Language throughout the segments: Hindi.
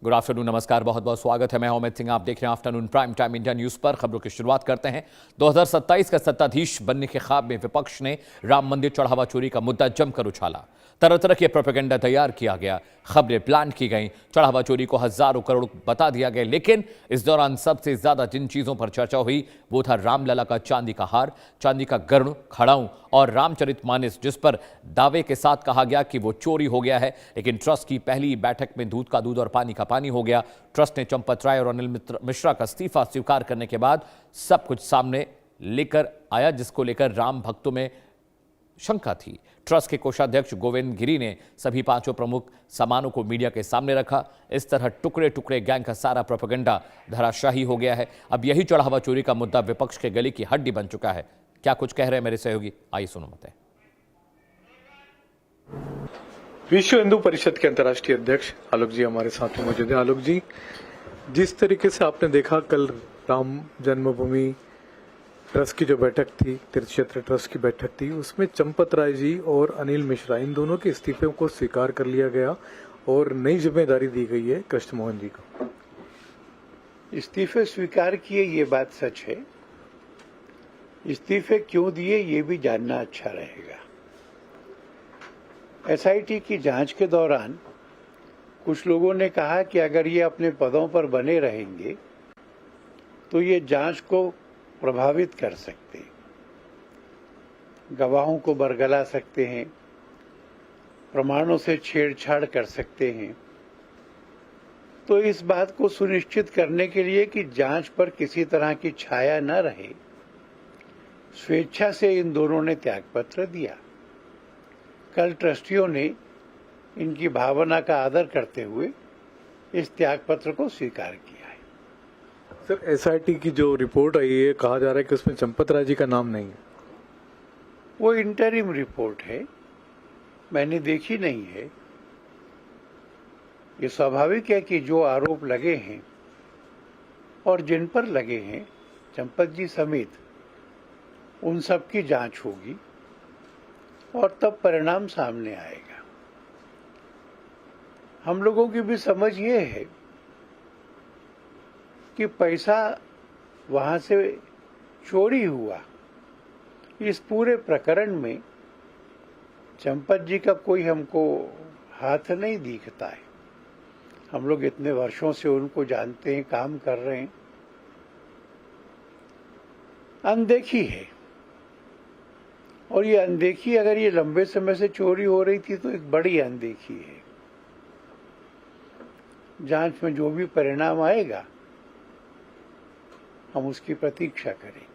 गुड आफ्टरनून, नमस्कार, बहुत बहुत स्वागत है। मैं अमित सिंह, आप देख रहे हैं afternoon prime time India news पर। खबरों की शुरुआत करते हैं। 2027 का सत्ताधीश बनने के ख्वाब में विपक्ष ने राम मंदिर चढ़ावा चोरी का मुद्दा जमकर उछाला। तरह तरह के प्रोपेगेंडा तैयार किया गया, खबरें प्लान की गई, चढ़ावा चोरी को हजारों करोड़ बता दिया गया। लेकिन इस दौरान सबसे ज्यादा जिन चीजों पर चर्चा हुई वो था रामलला का चांदी का हार, चांदी का गरुड़, खड़ाऊं और रामचरितमानस, जिस पर दावे के साथ कहा गया कि वो चोरी हो गया है। लेकिन ट्रस्ट की पहली बैठक में दूध का दूध और पानी का पानी हो गया। ट्रस्ट ने चंपत राय और अनिल मिश्रा का इस्तीफा स्वीकार करने के बाद सब कुछ सामने लेकर आया, जिसको लेकर राम भक्तों में शंका थी। ट्रस्ट के कोषाध्यक्ष गोविंद गिरी ने सभी पांचों प्रमुख सामानों को मीडिया के सामने रखा। इस तरह टुकड़े टुकड़े गैंग का सारा प्रोपेगेंडा धराशाही हो गया है। अब यही चढ़ावा चोरी का मुद्दा विपक्ष के गले की हड्डी बन चुका है। क्या कुछ कह रहे हैं मेरे सहयोगी, आइए सुनो मत है। विश्व हिंदू परिषद के अंतर्राष्ट्रीय अध्यक्ष आलोक जी हमारे साथ में मौजूद है। आलोक जी, जिस तरीके से आपने देखा कल राम जन्मभूमि ट्रस्ट की जो बैठक थी, तीर्थ क्षेत्र ट्रस्ट की बैठक थी, उसमें चंपत राय जी और अनिल मिश्रा, इन दोनों के इस्तीफे को स्वीकार कर लिया गया और नई जिम्मेदारी दी गई है कृष्ण मोहन जी को। इस्तीफे स्वीकार किए, ये बात सच है। इस्तीफे क्यों दिए, ये भी जानना अच्छा रहेगा। एसआईटी की जांच के दौरान कुछ लोगों ने कहा कि अगर ये अपने पदों पर बने रहेंगे तो ये जांच को प्रभावित कर सकते, गवाहों को बरगला सकते हैं, प्रमाणों से छेड़छाड़ कर सकते हैं। तो इस बात को सुनिश्चित करने के लिए कि जांच पर किसी तरह की छाया न रहे, स्वेच्छा से इन दोनों ने त्यागपत्र दिया। कल ट्रस्टियों ने इनकी भावना का आदर करते हुए इस त्यागपत्र को स्वीकार किया है। सर, एसआईटी की जो रिपोर्ट आई है, कहा जा रहा है कि उसमें चंपत राय जी का नाम नहीं है। वो इंटरिम रिपोर्ट है, मैंने देखी नहीं है। ये स्वाभाविक है कि जो आरोप लगे हैं और जिन पर लगे हैं, चंपत जी समेत, उन सब की जांच होगी और तब परिणाम सामने आएगा। हम लोगों की भी समझ ये है कि पैसा वहां से चोरी हुआ। इस पूरे प्रकरण में चंपत जी का कोई हमको हाथ नहीं दिखता है। हम लोग इतने वर्षों से उनको जानते हैं, काम कर रहे हैं। अनदेखी है, और ये अनदेखी, अगर ये लंबे समय से चोरी हो रही थी तो एक बड़ी अनदेखी है। जांच में जो भी परिणाम आएगा हम उसकी प्रतीक्षा करेंगे।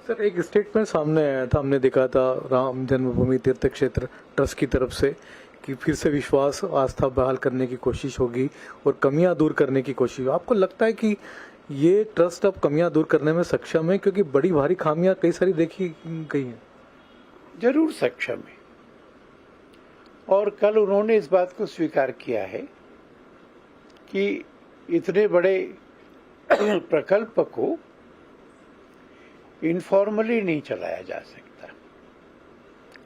सर, एक स्टेटमेंट सामने आया था, हमने देखा था राम जन्मभूमि तीर्थ क्षेत्र ट्रस्ट की तरफ से कि फिर से विश्वास आस्था बहाल करने की कोशिश होगी और कमियां दूर करने की कोशिश। आपको लगता है कि ये ट्रस्ट अब कमियां दूर करने में सक्षम है, क्योंकि बड़ी भारी खामियां कई सारी देखी गई हैं? जरूर सक्षम है, और कल उन्होंने इस बात को स्वीकार किया है कि इतने बड़े प्रकल्प को इनफॉर्मली नहीं चलाया जा सकता,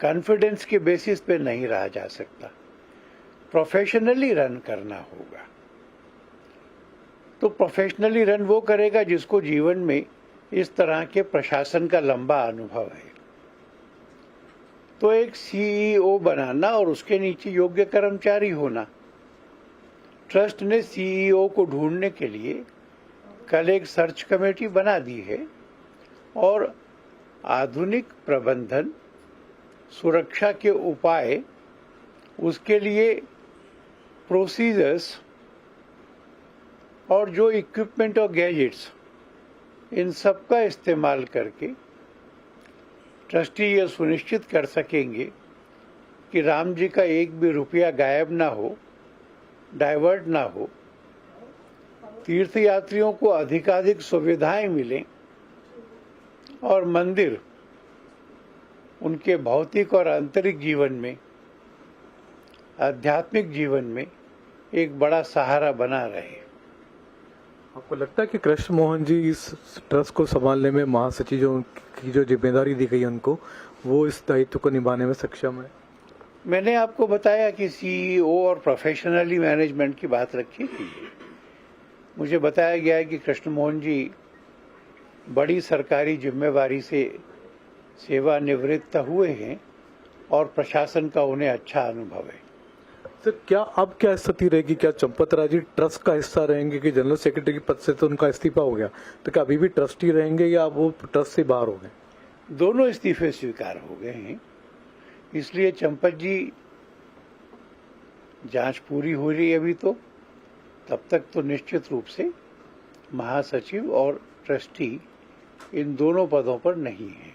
कॉन्फिडेंस के बेसिस पे नहीं रहा जा सकता, प्रोफेशनली रन करना होगा। तो प्रोफेशनली रन वो करेगा जिसको जीवन में इस तरह के प्रशासन का लंबा अनुभव है। तो एक सीईओ बनाना और उसके नीचे योग्य कर्मचारी होना। ट्रस्ट ने सीईओ को ढूंढने के लिए कल एक सर्च कमेटी बना दी है, और आधुनिक प्रबंधन, सुरक्षा के उपाय, उसके लिए प्रोसीजर्स और जो इक्विपमेंट और गैजेट्स, इन सब का इस्तेमाल करके ट्रस्टी ये सुनिश्चित कर सकेंगे कि राम जी का एक भी रुपया गायब ना हो, डाइवर्ट ना हो, तीर्थयात्रियों को अधिकाधिक सुविधाएं मिलें और मंदिर उनके भौतिक और आंतरिक जीवन में, आध्यात्मिक जीवन में एक बड़ा सहारा बना रहे। आपको लगता है कि कृष्ण मोहन जी इस ट्रस्ट को संभालने में, महासचिव की जो जिम्मेदारी दी गई उनको, वो इस दायित्व को निभाने में सक्षम है? मैंने आपको बताया कि सीईओ और प्रोफेशनली मैनेजमेंट की बात रखी थी। मुझे बताया गया है कि कृष्ण मोहन जी बड़ी सरकारी जिम्मेवारी से सेवानिवृत्त हुए हैं और प्रशासन का उन्हें अच्छा अनुभव है। सर, क्या अब क्या स्थिति रहेगी? क्या चंपत राय जी ट्रस्ट का हिस्सा रहेंगे कि जनरल सेक्रेटरी के पद से तो उनका इस्तीफा हो गया, तो क्या अभी भी ट्रस्टी रहेंगे या वो ट्रस्ट से बाहर हो गए? दोनों इस्तीफे स्वीकार हो गए हैं, इसलिए चंपत जी जांच पूरी हो रही है अभी, तो तब तक तो निश्चित रूप से महासचिव और ट्रस्टी इन दोनों पदों पर नहीं है।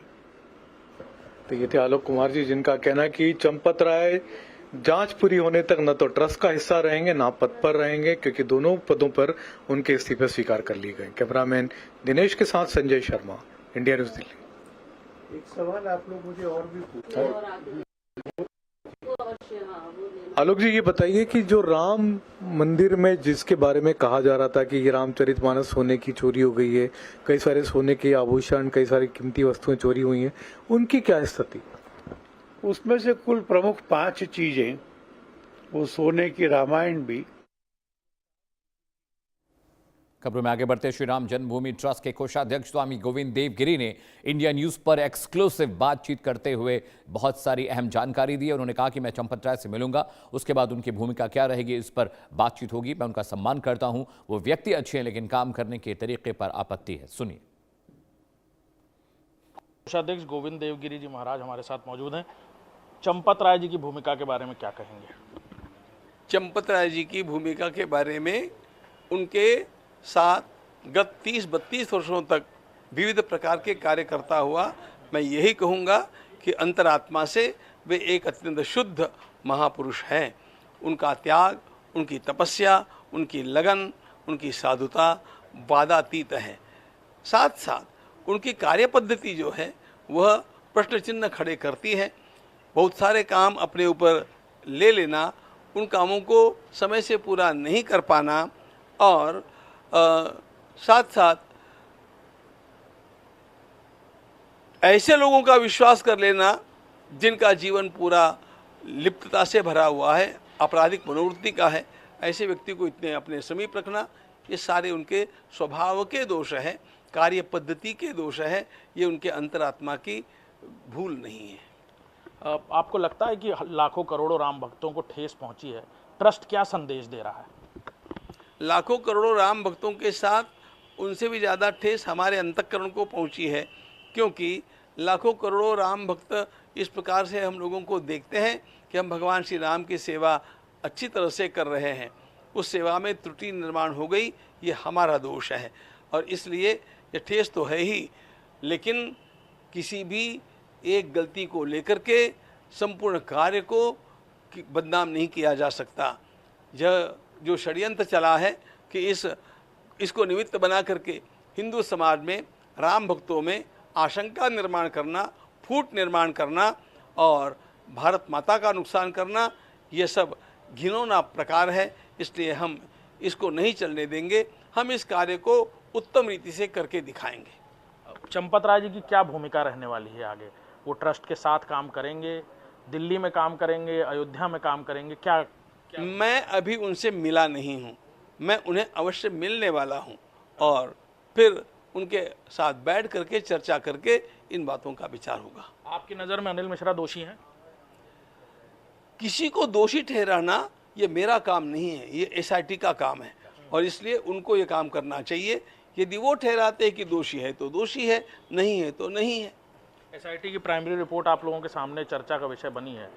तो ये थे आलोक कुमार जी, जिनका कहना है कि चंपत राय जांच पूरी होने तक न तो ट्रस्ट का हिस्सा रहेंगे ना पद पर रहेंगे, क्योंकि दोनों पदों पर उनके इस्तीफे स्वीकार कर लिए गए। कैमरामैन दिनेश के साथ संजय शर्मा, इंडिया न्यूज दिल्ली। एक सवाल आप लोग मुझे और भी पूछा। आलोक जी, ये बताइए कि जो राम मंदिर में जिसके बारे में कहा जा रहा था कि ये रामचरितमानस सोने की चोरी हो गई है, कई सारे सोने के आभूषण, कई सारी कीमती वस्तुएं चोरी हुई हैं, उनकी क्या स्थिति? उसमें से कुल प्रमुख 5 चीजें, वो सोने की रामायण भी। खबरों में आगे बढ़ते श्री राम जन्मभूमि ट्रस्ट के कोषाध्यक्ष स्वामी गोविंद देवगिरी ने इंडिया न्यूज पर एक्सक्लूसिव बातचीत करते हुए बहुत सारी अहम जानकारी दी। उन्होंने कहा कि मैं चंपत राय से मिलूंगा, उसके बाद उनकी भूमिका क्या रहेगी इस पर बातचीत होगी। मैं उनका सम्मान करता हूं, वो व्यक्ति अच्छे हैं लेकिन काम करने के तरीके पर आपत्ति है। सुनिए। कोषाध्यक्ष गोविंद देवगिरी जी महाराज हमारे साथ मौजूद हैं। चंपत राय जी की भूमिका के बारे में क्या कहेंगे? चंपत राय जी की भूमिका के बारे में, उनके साथ गत 30-32 वर्षों तक विविध प्रकार के कार्य करता हुआ मैं यही कहूँगा कि अंतरात्मा से वे एक अत्यंत शुद्ध महापुरुष हैं। उनका त्याग, उनकी तपस्या, उनकी लगन, उनकी साधुता वादातीत है। साथ साथ उनकी कार्य पद्धति जो है वह प्रश्न चिन्ह खड़े करती है। बहुत सारे काम अपने ऊपर ले लेना, उन कामों को समय से पूरा नहीं कर पाना और साथ साथ ऐसे लोगों का विश्वास कर लेना जिनका जीवन पूरा लिप्तता से भरा हुआ है, आपराधिक मनोवृत्ति का है, ऐसे व्यक्ति को इतने अपने समीप रखना, ये सारे उनके स्वभाव के दोष है, कार्य पद्धति के दोष है, ये उनके अंतरात्मा की भूल नहीं है। आपको लगता है कि लाखों करोड़ों राम भक्तों को ठेस पहुंची है? ट्रस्ट क्या संदेश दे रहा है? लाखों करोड़ों राम भक्तों के साथ उनसे भी ज़्यादा ठेस हमारे अंतःकरण को पहुंची है, क्योंकि लाखों करोड़ों राम भक्त इस प्रकार से हम लोगों को देखते हैं कि हम भगवान श्री राम की सेवा अच्छी तरह से कर रहे हैं, उस सेवा में त्रुटि निर्माण हो गई, ये हमारा दोष है और इसलिए ये ठेस तो है ही। लेकिन किसी भी एक गलती को लेकर के संपूर्ण कार्य को बदनाम नहीं किया जा सकता। यह जो षड्यंत्र चला है कि इसको निमित्त बना करके हिंदू समाज में राम भक्तों में आशंका निर्माण करना, फूट निर्माण करना और भारत माता का नुकसान करना, ये सब घिनौना प्रकार है। इसलिए हम इसको नहीं चलने देंगे, हम इस कार्य को उत्तम रीति से करके दिखाएंगे। चंपत राय जी की क्या भूमिका रहने वाली है आगे? वो ट्रस्ट के साथ काम करेंगे, दिल्ली में काम करेंगे, अयोध्या में काम करेंगे? क्या मैं अभी उनसे मिला नहीं हूँ, मैं उन्हें अवश्य मिलने वाला हूँ और फिर उनके साथ बैठ करके चर्चा करके इन बातों का विचार होगा। आपकी नज़र में अनिल मिश्रा दोषी हैं? किसी को दोषी ठहराना ये मेरा काम नहीं है, ये एसआईटी का काम है और इसलिए उनको ये काम करना चाहिए। यदि वो ठहराते हैं कि दोषी है तो दोषी है, नहीं है तो नहीं है। एसआईटी की प्राइमरी रिपोर्ट आप लोगों के सामने चर्चा का विषय बनी है,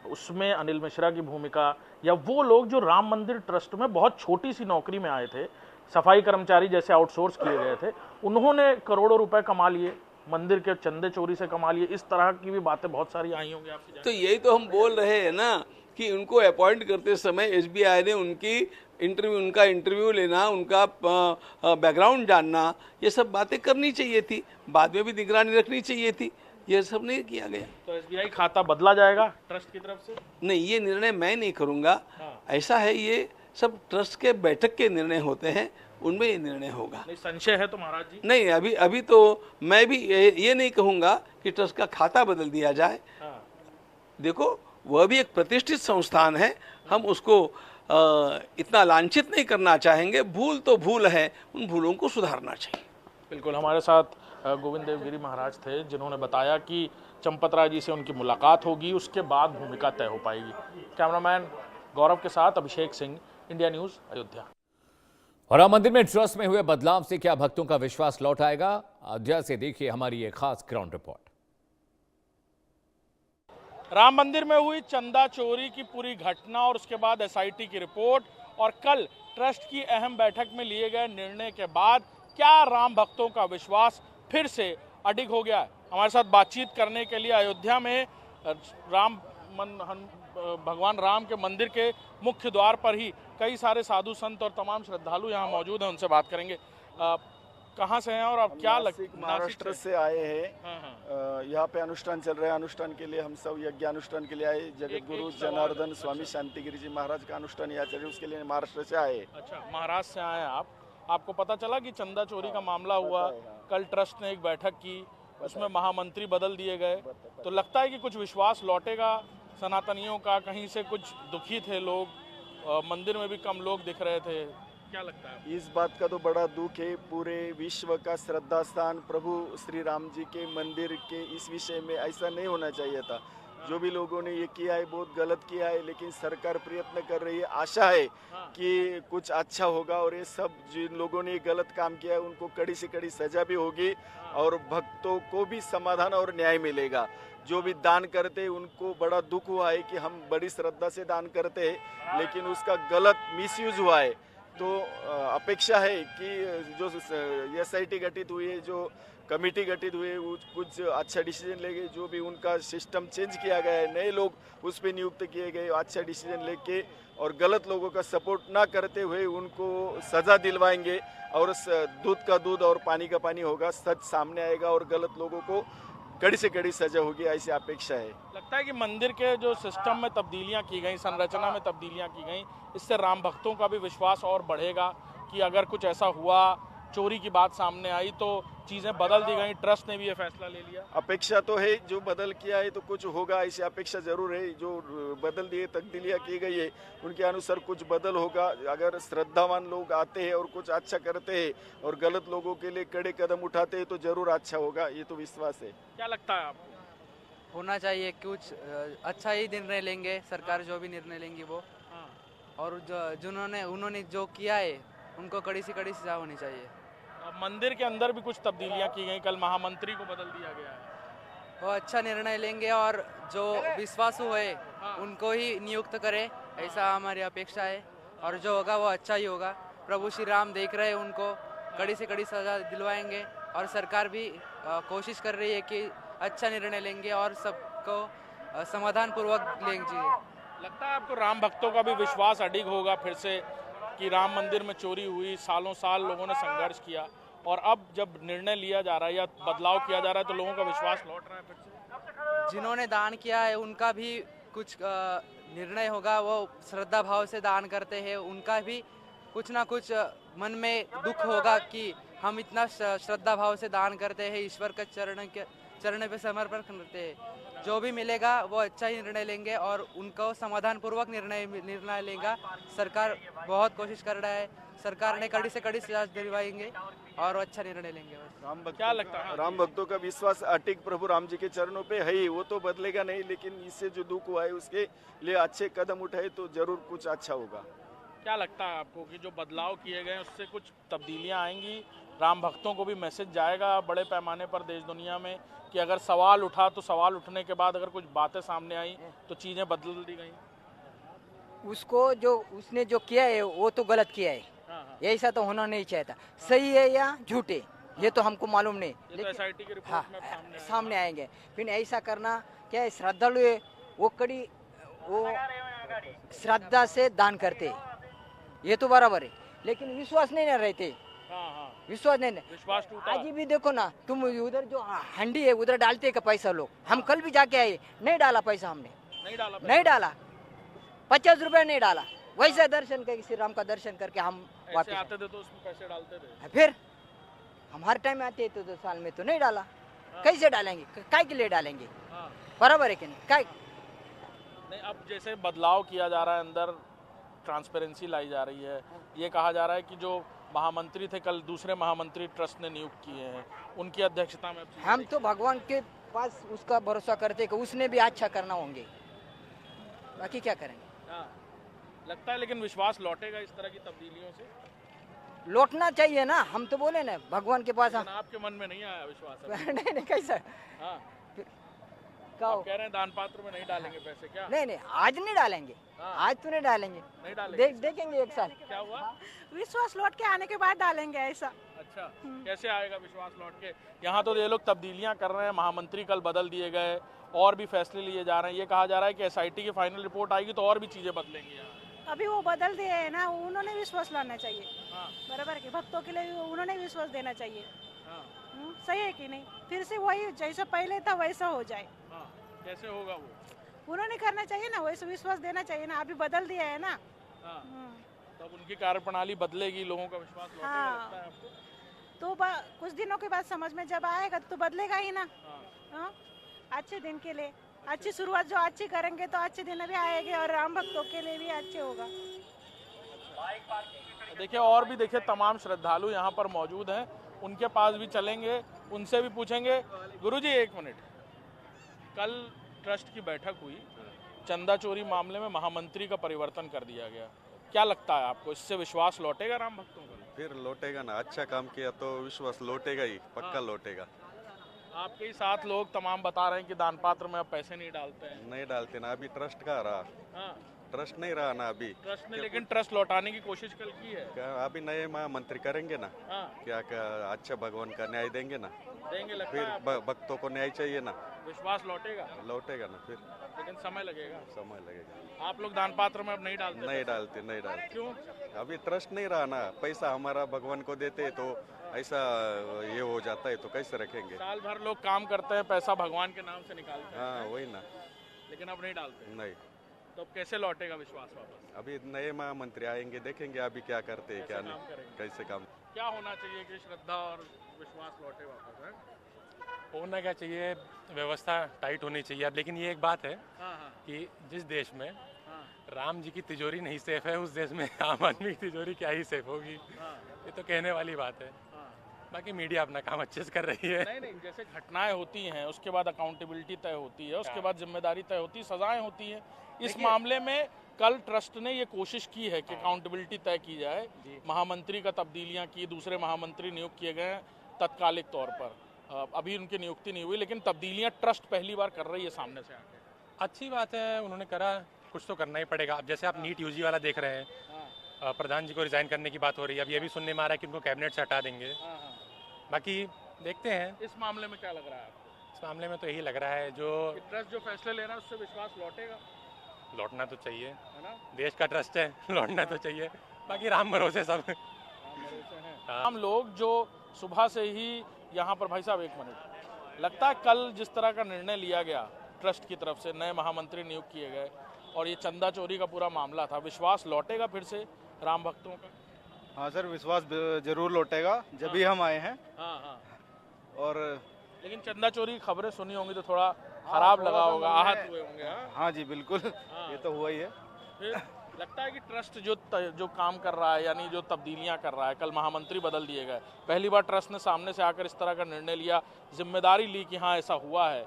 उसमें अनिल मिश्रा की भूमिका या वो लोग जो राम मंदिर ट्रस्ट में बहुत छोटी सी नौकरी में आए थे, सफाई कर्मचारी जैसे आउटसोर्स किए गए थे, उन्होंने करोड़ों रुपए कमा लिए, मंदिर के चंदे चोरी से कमा लिए, इस तरह की भी बातें बहुत सारी आई होंगी आपकी। तो यही तो हम बोल रहे हैं ना कि उनको अपॉइंट करते समय एसबीआई ने उनका इंटरव्यू लेना, उनका बैकग्राउंड जानना, ये सब बातें करनी चाहिए थी, बाद में भी निगरानी रखनी चाहिए थी, ये सब नहीं किया गया। तो एसबीआई खाता बदला जाएगा ट्रस्ट की तरफ से? नहीं, ये निर्णय मैं नहीं करूँगा। ऐसा है, ये सब ट्रस्ट के बैठक के निर्णय होते हैं, उनमें ये निर्णय होगा। नहीं, संशय है तो महाराज जी? नहीं, अभी तो मैं भी ये नहीं कहूँगा कि ट्रस्ट का खाता बदल दिया जाए। देखो, वह भी एक प्रतिष्ठित संस्थान है, हम उसको इतना लांछित नहीं करना चाहेंगे। भूल तो भूल है, उन भूलों को सुधारना चाहिए। बिल्कुल, हमारे साथ गोविंद देवगिरी महाराज थे, जिन्होंने बताया कि चंपत राय जी से उनकी मुलाकात होगी, उसके बाद भूमिका तय हो पाएगी। कैमरामैन गौरव के साथ अभिषेक सिंह, इंडिया न्यूज़, अयोध्या। और राम मंदिर में ट्रस्ट में हुए बदलाव से क्या भक्तों का विश्वास लौट आएगा? अयोध्या से देखिए हमारी ये खास ग्राउंड रिपोर्ट। राम मंदिर में हुई चंदा चोरी की पूरी घटना और उसके बाद एसआईटी की रिपोर्ट और कल ट्रस्ट की अहम बैठक में लिए गए निर्णय के बाद क्या राम भक्तों का विश्वास फिर से अडिग हो गया है? हमारे साथ बातचीत करने के लिए अयोध्या में भगवान राम के मंदिर के मुख्य द्वार पर ही कई सारे साधु संत और तमाम श्रद्धालु यहाँ मौजूद हैं। उनसे बात करेंगे। कहाँ से हैं और आप क्या महाराष्ट्र से आए हैं। यहाँ पे अनुष्ठान चल रहा है। अनुष्ठान के लिए हम सब यज्ञ अनुष्ठान के लिए आए। जगत गुरु जनार्दन स्वामी शांतिगिरी जी महाराज का अनुष्ठान यहाँ चल रहा है, उसके लिए महाराष्ट्र से आए। अच्छा, महाराष्ट्र से आए आप। आपको पता चला कि चंदा चोरी का मामला हुआ, कल ट्रस्ट ने एक बैठक की, उसमें महामंत्री बदल दिए गए, तो लगता है कि कुछ विश्वास लौटेगा सनातनियों का? कहीं से कुछ दुखी थे लोग, मंदिर में भी कम लोग दिख रहे थे, क्या लगता है? इस बात का तो बड़ा दुख है। पूरे विश्व का श्रद्धा स्थान प्रभु श्री राम जी के मंदिर के इस विषय में ऐसा नहीं होना चाहिए था। जो भी लोगों ने ये किया है बहुत गलत किया है, लेकिन सरकार प्रयत्न कर रही है। आशा है कि कुछ अच्छा होगा और ये सब जिन लोगों ने गलत काम किया है उनको कड़ी से कड़ी सजा भी होगी और भक्तों को भी समाधान और न्याय मिलेगा। जो भी दान करते हैं उनको बड़ा दुख हुआ है कि हम बड़ी श्रद्धा से दान करते हैं लेकिन उसका गलत मिसयूज हुआ है। तो अपेक्षा है कि जो एसआईटी गठित हुई है, जो कमेटी गठित हुई है, कुछ अच्छा डिसीजन लेंगे। जो भी उनका सिस्टम चेंज किया गया है, नए लोग उस पर नियुक्त किए गए, अच्छा डिसीजन लेके और गलत लोगों का सपोर्ट ना करते हुए उनको सजा दिलवाएंगे और दूध का दूध और पानी का पानी होगा, सच सामने आएगा और गलत लोगों को कड़ी से कड़ी सजा होगी, ऐसी अपेक्षा है। लगता है कि मंदिर के जो सिस्टम में तब्दीलियां की गई, संरचना में तब्दीलियां की गई, इससे राम भक्तों का भी विश्वास और बढ़ेगा कि अगर कुछ ऐसा हुआ, चोरी की बात सामने आई तो चीज़ें बदल दी गई, ट्रस्ट ने भी ये फैसला ले लिया। अपेक्षा तो है, जो बदल किया है तो कुछ होगा, ऐसी अपेक्षा जरूर है। जो बदल दिए तब्दीलियाँ की गई है उनके अनुसार कुछ बदल होगा। अगर श्रद्धावान लोग आते हैं और कुछ अच्छा करते हैं और गलत लोगों के लिए कड़े कदम उठाते हैं तो जरूर अच्छा होगा, ये तो विश्वास है। क्या लगता है आपको? होना चाहिए, कुछ अच्छा ही निर्णय लेंगे सरकार, जो भी निर्णय लेंगी वो। और उन्होंने जो किया है उनको कड़ी से कड़ी सजा होनी चाहिए। मंदिर के अंदर भी कुछ तब्दीलियां की गई, कल महामंत्री को बदल दिया गया है। वो अच्छा निर्णय लेंगे और जो विश्वासु है उनको ही नियुक्त करें, ऐसा हमारी अपेक्षा है। और जो होगा वो अच्छा ही होगा। प्रभु श्री राम देख रहे हैं, उनको कड़ी से कड़ी सजा दिलवाएंगे और सरकार भी कोशिश कर रही है कि अच्छा निर्णय लेंगे और सबको समाधान पूर्वक लेंगे। लगता है आपको राम भक्तों का भी विश्वास अडिग होगा फिर से कि राम मंदिर में चोरी हुई, सालों साल लोगों ने संघर्ष किया और अब जब निर्णय लिया जा रहा है या बदलाव किया जा रहा है तो लोगों का विश्वास लौट रहा है फिर से? जिन्होंने दान किया है उनका भी कुछ निर्णय होगा। वो श्रद्धा भाव से दान करते हैं, उनका भी कुछ ना कुछ मन में दुख होगा कि हम इतना श्रद्धा भाव से दान करते हैं, ईश्वर के चरण पे समर्पण करते हैं। जो भी मिलेगा वो अच्छा ही निर्णय लेंगे और उनको समाधान पूर्वक निर्णय लेगा। सरकार बहुत कोशिश कर रहा है, सरकार ने कड़ी से कड़ी सजा दिलवाएंगे और अच्छा निर्णय लेंगे। क्या लगता है? राम भक्तों का विश्वास अटिक प्रभु राम जी के चरणों पे है ही, वो तो बदलेगा नहीं, लेकिन इससे जो दुख हुआ है उसके लिए अच्छे कदम उठाए तो जरूर कुछ अच्छा होगा। क्या लगता है आपको कि जो बदलाव किए गए उससे कुछ तब्दीलियां आएंगी, राम भक्तों को भी मैसेज जाएगा बड़े पैमाने पर देश दुनिया में कि अगर सवाल उठा तो सवाल उठने के बाद अगर कुछ बातें सामने आई तो चीज़ें बदल दी गई? उसको जो उसने जो किया है वो तो गलत किया है, ऐसा तो होना नहीं चाहिए था। सही है या झूठे ये तो हमको मालूम नहीं, लेकिन एसआईटी की रिपोर्ट में सामने आएंगे। फिर ऐसा करना क्या है, श्रद्धालु है वो श्रद्धा से दान करते, ये तो बराबर है, लेकिन विश्वास नहीं रहते। विश्वास नहीं, विश्वास टूटा। आज भी देखो ना, तुम उधर जो हंडी है उधर डालते का पैसा लोग, हम कल भी जाके आए, नहीं डाला पैसा हमने, नहीं डाला 50 रुपया नहीं डाला। वैसे दर्शन करके श्री राम का दर्शन करके हम वापस आते थे तो उसमें पैसे डालते थे। फिर हम हर टाइम आते हैं तो 2 साल में तो नहीं डाला, कैसे डालेंगे, काय के लिए डालेंगे? बराबर है कि नहीं? काय नहीं, अब जैसे बदलाव किया जा रहा है अंदर, ट्रांसपेरेंसी लाई जा रही है, ये कहा जा रहा है कि जो महामंत्री थे कल दूसरे महामंत्री ट्रस्ट ने नियुक्त किए हैं, उनकी अध्यक्षता में अब चीजें हम तो भगवान के पास उसका भरोसा करते कि उसने भी अच्छा करना होंगे, बाकी क्या करेंगे। हाँ, लगता है लेकिन विश्वास लौटेगा इस तरह की तब्दीलियों से? लौटना चाहिए ना, हम तो बोले ना भगवान के पास हम लेकिन आपके मन में नहीं आया विश्वास अभी? नहीं नहीं कैसा हाँ, कहो आप कह रहे हैं दान पात्र में नहीं डालेंगे पैसे, क्या? नहीं नहीं आज नहीं डालेंगे, हाँ। आज तो नहीं डालेंगे, नहीं डालेंगे? देखेंगे एक साल। क्या हुआ? विश्वास लौट के आने के बाद डालेंगे ऐसा। अच्छा, कैसे आएगा विश्वास लौट के? यहाँ तो ये लोग तब्दीलियां कर रहे हैं, महामंत्री कल बदल दिए गए और भी फैसले लिए जा रहे हैं। ये कहा जा रहा है कि एसआईटी की फाइनल रिपोर्ट आएगी तो और भी चीजें बदलेंगी यहाँ। अभी वो बदल दिए है ना, उन्होंने विश्वास लाना चाहिए। हाँ, बराबर के भक्तों के लिए उन्होंने विश्वास देना चाहिए। हाँ, सही है कि नहीं? फिर से वही जैसा पहले था वैसा हो जाए, हाँ। कैसे होगा वो? उन्होंने करना चाहिए ना, वैसे विश्वास देना चाहिए ना। अभी बदल दिया है ना। हाँ, तब उनकी कार्यप्रणाली बदलेगी, लोगों का विश्वास लौटेगा, हाँ। लगता है आपको? तो कुछ दिनों के बाद समझ में जब आएगा तो बदलेगा ही ना। हाँ। हाँ? अच्छे दिन के लिए अच्छी शुरुआत जो अच्छी करेंगे तो अच्छे दिन भी आएंगे और राम भक्तों के लिए भी अच्छे होगा। देखिए, और भी देखिए तमाम श्रद्धालु यहाँ पर मौजूद हैं, उनके पास भी चलेंगे, उनसे भी पूछेंगे। गुरुजी एक मिनट, कल ट्रस्ट की बैठक हुई, चंदा चोरी मामले में महामंत्री का परिवर्तन कर दिया गया, क्या लगता है आपको, इससे विश्वास लौटेगा राम भक्तों का? फिर लौटेगा ना, अच्छा काम किया तो विश्वास लौटेगा ही, पक्का लौटेगा। आपके ही साथ लोग तमाम बता रहे हैं कि दान पात्र में अब पैसे नहीं डालते हैं। नहीं डालते ना, अभी ट्रस्ट का रहा, हाँ, ट्रस्ट नहीं रहा ना अभी। ट्रस्ट ने लेकिन ट्रस्ट लौटाने की कोशिश कल की है। अभी नए महामंत्री करेंगे ना, हाँ, क्या अच्छा भगवान का न्याय देंगे ना, देंगे लगता फिर है आपको? भक्तों को न्याय चाहिए ना, विश्वास लौटेगा, लौटेगा ना, फिर लेकिन समय लगेगा। समय लगेगा। आप लोग दान पात्र में अब नहीं डालते? नहीं डालते, नहीं डालते, क्यों? अभी ट्रस्ट नहीं रहा ना, पैसा हमारा भगवान को देते तो ऐसा ये हो जाता है तो कैसे रखेंगे। साल भर लोग काम करते हैं, पैसा भगवान के नाम से निकालते हैं, हाँ वही ना, लेकिन अब नहीं डालते, नहीं, तो अब कैसे लौटेगा विश्वास वापस? अभी नए महामंत्री आएंगे, देखेंगे अभी क्या करते हैं, क्या कैसे काम नहीं, करेंगे? कैसे काम। क्या होना चाहिए कि श्रद्धा और विश्वास लौटे वापस है? होना क्या चाहिए, व्यवस्था टाइट होनी चाहिए। अब लेकिन ये एक बात है हाँ, हाँ, कि जिस देश में हाँ, राम जी की तिजोरी नहीं सेफ है, उस देश में आम आदमी की तिजोरी क्या ही सेफ होगी, हाँ, ये तो कहने वाली बात है। हाँ। बाकी मीडिया अपना काम अच्छे से कर रही है। नहीं नहीं, जैसे घटनाएं होती हैं उसके बाद अकाउंटेबिलिटी तय होती है, उसके बाद जिम्मेदारी तय होती है, सजाएं होती हैं। इस मामले में कल ट्रस्ट ने ये कोशिश की है कि अकाउंटेबिलिटी तय की जाए, महामंत्री का तब्दीलियां की, दूसरे महामंत्री नियुक्त किए गए हैं तत्कालिक तौर पर, अभी उनकी नियुक्ति नहीं हुई, लेकिन तब्दीलियां ट्रस्ट पहली बार कर रही है सामने से आके। अच्छी बात है, उन्होंने करा, कुछ तो करना ही पड़ेगा। अब जैसे आप नीट यूजी वाला देख रहे हैं, प्रधान जी को रिजाइन करने की बात हो रही है, अब ये भी सुनने में आ रहा है कि उनको कैबिनेट से हटा देंगे। बाकी देखते हैं। इस मामले में क्या लग रहा है आपको? इस मामले में तो यही लग रहा है जो कि ट्रस्ट जो फैसले ले रहा है उससे विश्वास लौटेगा, लौटना तो चाहिए, है ना? देश का ट्रस्ट है, लौटना तो चाहिए। बाकी राम भरोसे सब। हम लोग जो सुबह से ही यहाँ पर, भाई साहब एक मिनट, लगता है कल जिस तरह का निर्णय लिया गया ट्रस्ट की तरफ से, नए महामंत्री नियुक्त किए गए और ये चंदा चोरी का पूरा मामला था, विश्वास लौटेगा फिर से राम भक्तों का? हाँ सर, विश्वास जरूर लौटेगा, जब भी हम आए हैं। हाँ हाँ, और लेकिन चंदा चोरी की खबरें सुनी होंगी तो थोड़ा खराब लगा होगा, आहत हुए होंगे। हाँ, हाँ जी बिल्कुल, ये तो हुआ ही है। फिर लगता है कि ट्रस्ट जो काम कर रहा है, यानी जो तब्दीलियां कर रहा है, कल महामंत्री बदल दिए गए, पहली बार ट्रस्ट ने सामने से आकर इस तरह का निर्णय लिया, जिम्मेदारी ली कि हाँ ऐसा हुआ है,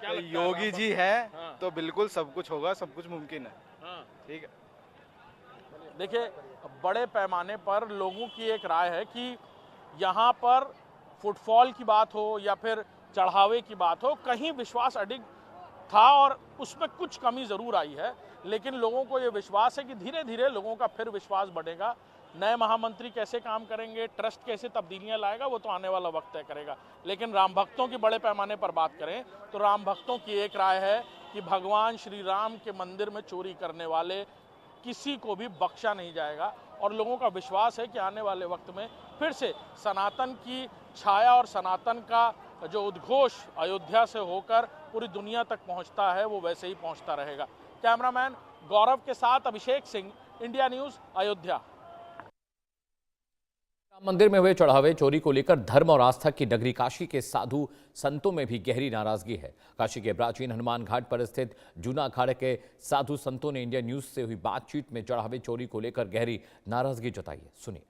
क्या लगता है योगी आपको? जी है हाँ। तो बिल्कुल सब कुछ होगा, सब कुछ मुमकिन है। हाँ। ठीक है, देखिए, बड़े पैमाने पर लोगों की एक राय है कि यहाँ पर फुटफॉल की बात हो या फिर चढ़ावे की बात हो, कहीं विश्वास अडिग था और उसमें कुछ कमी ज़रूर आई है, लेकिन लोगों को ये विश्वास है कि धीरे धीरे लोगों का फिर विश्वास बढ़ेगा। नए महामंत्री कैसे काम करेंगे, ट्रस्ट कैसे तब्दीलियां लाएगा, वो तो आने वाला वक्त तय करेगा। लेकिन राम भक्तों की बड़े पैमाने पर बात करें तो राम भक्तों की एक राय है कि भगवान श्री राम के मंदिर में चोरी करने वाले किसी को भी बख्शा नहीं जाएगा और लोगों का विश्वास है कि आने वाले वक्त में फिर से सनातन की छाया और सनातन का जो उद्घोष अयोध्या से होकर पूरी दुनिया तक पहुंचता है, वो वैसे ही पहुंचता रहेगा। कैमरामैन गौरव के साथ अभिषेक सिंह, इंडिया न्यूज़, अयोध्या। राम मंदिर में हुए चढ़ावे चोरी को लेकर धर्म और आस्था की नगरी काशी के साधु संतों में भी गहरी नाराजगी है। काशी के प्राचीन हनुमान घाट पर स्थित जूना अखाड़े के साधु संतों ने इंडिया न्यूज से हुई बातचीत में चढ़ावे चोरी को लेकर गहरी नाराजगी जताई है। सुनिए।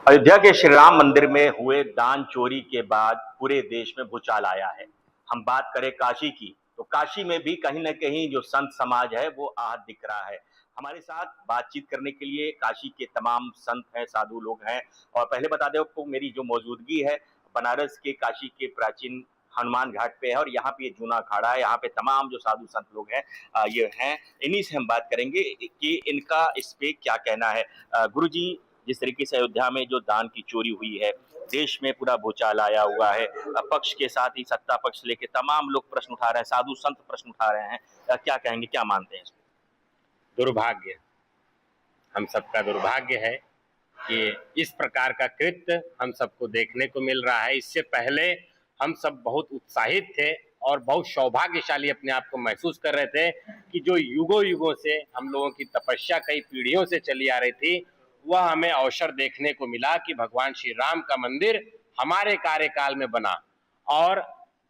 अयोध्या के श्री राम मंदिर में हुए दान चोरी के बाद पूरे देश में भूचाल आया है। हम बात करें काशी की, तो काशी में भी कहीं ना कहीं जो संत समाज है वो आहत दिख रहा है। हमारे साथ बातचीत करने के लिए काशी के तमाम संत हैं, साधु लोग हैं। और पहले बता दें आपको, मेरी जो मौजूदगी है बनारस के काशी के प्राचीन हनुमान घाट पे है और यहाँ पे जूना अखाड़ा है। यहाँ पे तमाम जो साधु संत लोग हैं ये हैं, इन्हीं से हम बात करेंगे कि इनका इस पे क्या कहना है। गुरुजी, जिस तरीके से अयोध्या में जो दान की चोरी हुई है, देश में पूरा भूचाल आया हुआ है, पक्ष के साथ ही सत्ता पक्ष लेके तमाम लोग प्रश्न उठा रहे हैं, साधु संत प्रश्न उठा रहे हैं, क्या कहेंगे, क्या मानते हैं? दुर्भाग्य, हम सबका दुर्भाग्य है कि इस प्रकार का कृत्य हम सबको देखने को मिल रहा है। इससे पहले हम सब बहुत उत्साहित थे और बहुत सौभाग्यशाली अपने आप को महसूस कर रहे थे कि जो युगों युगों से हम लोगों की तपस्या कई पीढ़ियों से चली आ रही थी, वह हमें अवसर देखने को मिला कि भगवान श्री राम का मंदिर हमारे कार्यकाल में बना। और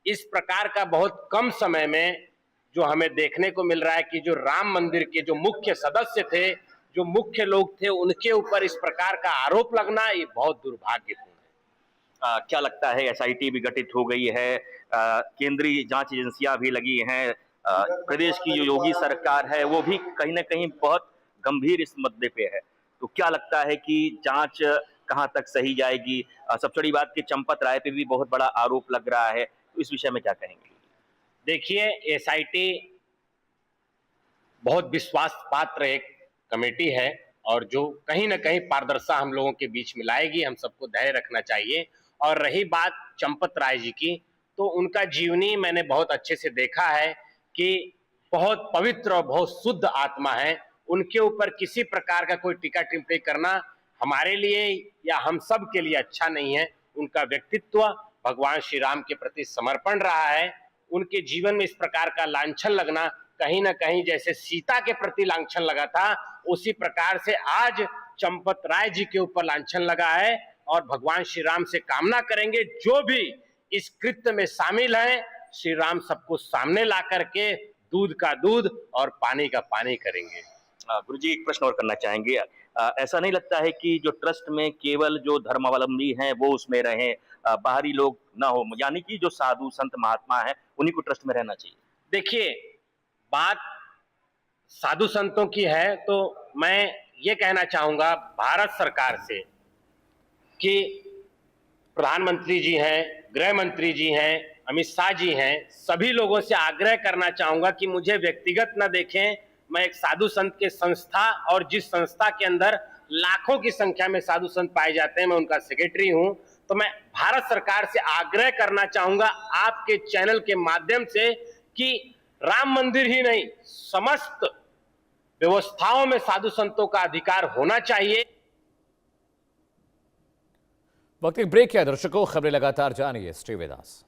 इस प्रकार का बहुत कम समय में जो हमें देखने को मिल रहा है कि जो राम मंदिर के जो मुख्य सदस्य थे, जो मुख्य लोग थे, उनके ऊपर इस प्रकार का आरोप लगना ये बहुत दुर्भाग्यपूर्ण है। क्या लगता है, एसआईटी भी गठित हो गई है, केंद्रीय जांच एजेंसियां भी लगी हैं, प्रदेश की जो योगी सरकार है वो भी कहीं ना कहीं बहुत गंभीर इस मुद्दे पे है, तो क्या लगता है कि जांच कहां तक सही जाएगी? सबसे बड़ी बात कि चंपत राय पे भी बहुत बड़ा आरोप लग रहा है, तो इस विषय में क्या कहेंगे? देखिए, एसआईटी बहुत विश्वास पात्र एक कमेटी है और जो कहीं ना कहीं पारदर्शिता हम लोगों के बीच में लाएगी। हम सबको धैर्य रखना चाहिए। और रही बात चंपत राय जी की, तो उनका जीवनी मैंने बहुत अच्छे से देखा है कि बहुत पवित्र और बहुत शुद्ध आत्मा है। उनके ऊपर किसी प्रकार का कोई टीका टिप्पणी करना हमारे लिए या हम सब के लिए अच्छा नहीं है। उनका व्यक्तित्व भगवान श्री राम के प्रति समर्पण रहा है। उनके जीवन में इस प्रकार का लांछन लगना कहीं ना कहीं जैसे सीता के प्रति लांछन लगा था, उसी प्रकार से आज चंपत राय जी के ऊपर लांछन लगा है। और भगवान श्री राम से कामना करेंगे जो भी इस कृत्य में शामिल हैं, श्री राम सबको सामने ला करके दूध का दूध और पानी का पानी करेंगे। गुरुजी, एक प्रश्न और करना चाहेंगे। ऐसा नहीं लगता है कि जो ट्रस्ट में केवल जो धर्मावलंबी हैं वो उसमें रहें, बाहरी लोग ना हो, यानी कि जो साधु संत महात्मा हैं उन्हीं को ट्रस्ट में रहना चाहिए? देखिए, बात साधु संतों की है तो मैं ये कहना चाहूंगा भारत सरकार से कि प्रधानमंत्री जी हैं, गृह मंत्री जी हैं, अमित शाह जी हैं, सभी लोगों से आग्रह करना चाहूंगा कि मुझे व्यक्तिगत न देखें। मैं एक साधु संत के संस्था और जिस संस्था के अंदर लाखों की संख्या में साधु संत पाए जाते हैं, मैं उनका सेक्रेटरी हूं। तो मैं भारत सरकार से आग्रह करना चाहूंगा आपके चैनल के माध्यम से कि राम मंदिर ही नहीं, समस्त व्यवस्थाओं में साधु संतों का अधिकार होना चाहिए। वक्त एक ब्रेक है दर्शकों, खबरें लगातार जानिए श्रीवेदास।